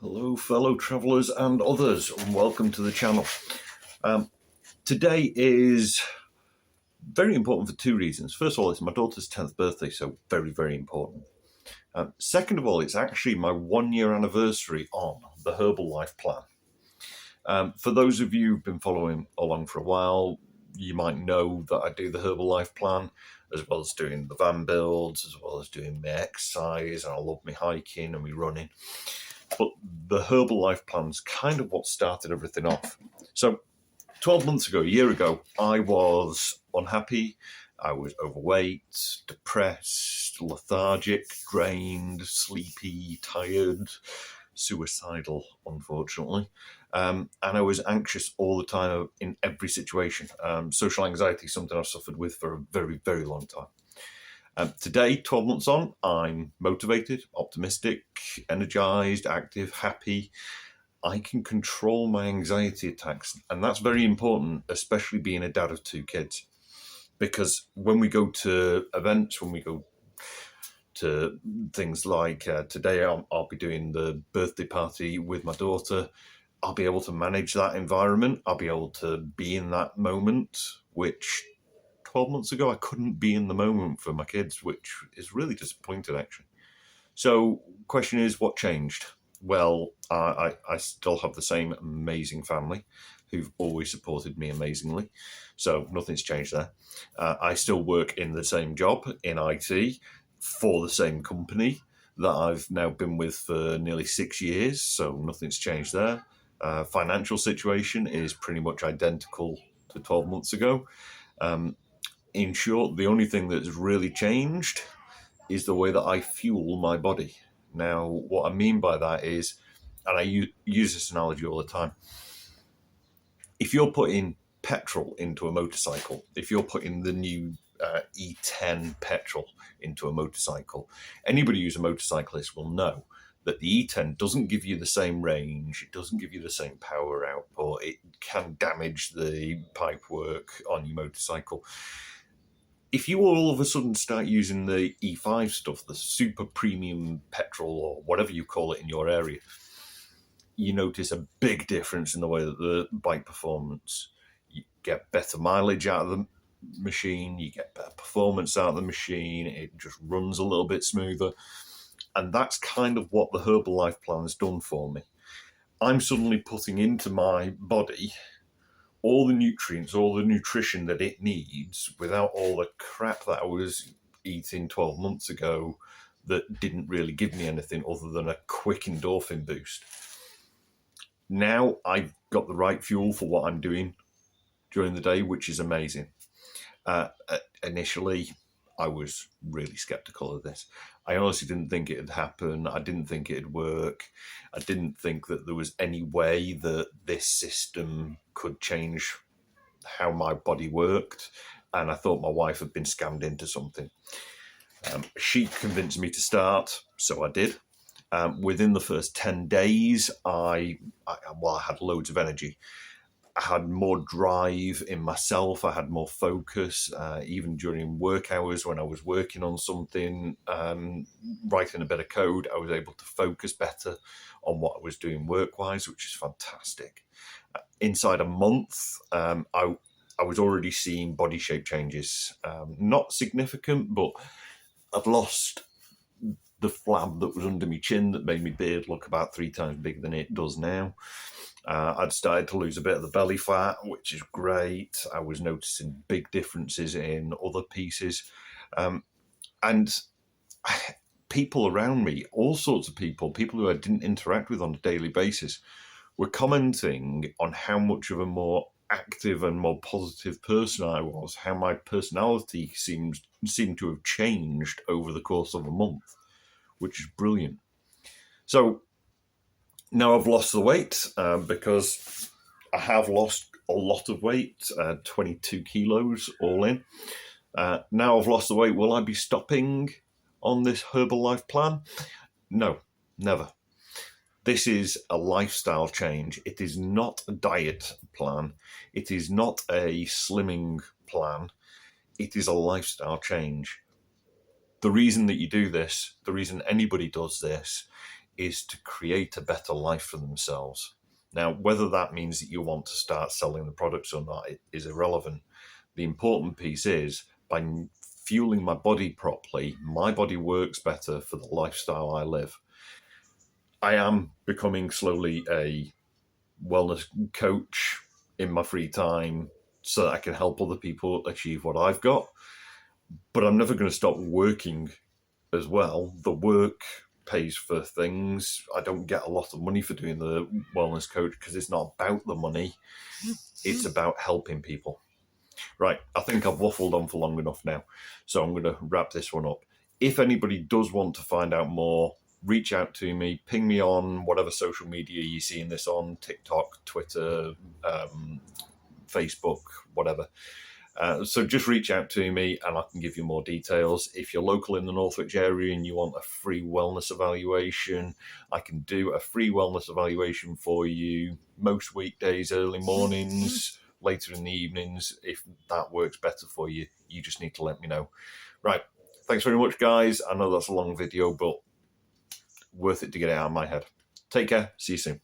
Hello, fellow travellers and others, and welcome to the channel. Today is very important for two reasons. First of all, it's my daughter's 10th birthday, so very, very important. Second of all, it's actually my 1-year anniversary on the Herbalife plan. For those of you who've been following along for a while, you might know that I do the Herbalife plan, as well as doing the van builds, as well as doing my exercise, and I love my hiking and my running. But the Herbalife plan's kind of what started everything off. So 12 months ago, a year ago, I was unhappy, I was overweight, depressed, lethargic, drained, sleepy, tired, suicidal, unfortunately. And I was anxious all the time in every situation. Social anxiety is something I've suffered with for a very, very long time. Today, 12 months on, I'm motivated, optimistic, energized, active, happy. I can control my anxiety attacks, and that's very important, especially being a dad of 2 kids. Because when we go to events, when we go to things like today, I'll be doing the birthday party with my daughter, I'll be able to manage that environment. I'll be able to be in that moment, which 12 months ago, I couldn't be in the moment for my kids, which is really disappointing, actually. So, question is, what changed? Well, I still have the same amazing family who've always supported me amazingly. So, nothing's changed there. I still work in the same job in IT for the same company that I've now been with for nearly 6 years. So, nothing's changed there. Financial situation is pretty much identical to 12 months ago. In short, the only thing that's really changed is the way that I fuel my body. Now, what I mean by that is, and I use this analogy all the time, if you're putting petrol into a motorcycle, if you're putting the new E10 petrol into a motorcycle, anybody who's a motorcyclist will know that the E10 doesn't give you the same range, it doesn't give you the same power output, it can damage the pipework on your motorcycle. If you all of a sudden start using the E5 stuff, the super premium petrol or whatever you call it in your area, you notice a big difference in the way that the bike performance. You get better mileage out of the machine, you get better performance out of the machine, it just runs a little bit smoother. And that's kind of what the Herbalife plan has done for me. I'm suddenly putting into my body all the nutrients, all the nutrition that it needs without all the crap that I was eating 12 months ago that didn't really give me anything other than a quick endorphin boost. Now I've got the right fuel for what I'm doing during the day, which is amazing. Initially, I was really skeptical of this. I honestly didn't think it'd happen. I didn't think it'd work. I didn't think that there was any way that this system could change how my body worked. And I thought my wife had been scammed into something. She convinced me to start, so I did. Within the first 10 days, I had loads of energy. I had more drive in myself. I had more focus, even during work hours when I was working on something, writing a bit of code, I was able to focus better on what I was doing work-wise, which is fantastic. Inside a month, I was already seeing body shape changes. Not significant, but I'd lost the flab that was under my chin that made my beard look about 3 times bigger than it does now. I'd started to lose a bit of the belly fat, which is great. I was noticing big differences in other pieces. And people around me, all sorts of people who I didn't interact with on a daily basis, were commenting on how much of a more active and more positive person I was, how my personality seemed to have changed over the course of a month, which is brilliant. So now I've lost the weight because I have lost a lot of weight, 22 kilos all in. Now I've lost the weight, will I be stopping on this Herbalife plan? No, never. This is a lifestyle change. It is not a diet plan. It is not a slimming plan. It is a lifestyle change. The reason that you do this, the reason anybody does this, is to create a better life for themselves. Now, whether that means that you want to start selling the products or not is irrelevant. The important piece is, by fueling my body properly, my body works better for the lifestyle I live. I am becoming slowly a wellness coach in my free time so that I can help other people achieve what I've got. But I'm never going to stop working as well. The work pays for things. I don't get a lot of money for doing the wellness coach because it's not about the money. It's about helping people. Right, I think I've waffled on for long enough now, so I'm going to wrap this one up. If anybody does want to find out more, reach out to me, ping me on whatever social media you're seeing this on, TikTok, Twitter, Facebook, whatever. So just reach out to me and I can give you more details. If you're local in the Northwich area and you want a free wellness evaluation, I can do a free wellness evaluation for you most weekdays, early mornings, later in the evenings. If that works better for you, you just need to let me know. Right. Thanks very much, guys. I know that's a long video, but worth it to get it out of my head. Take care. See you soon.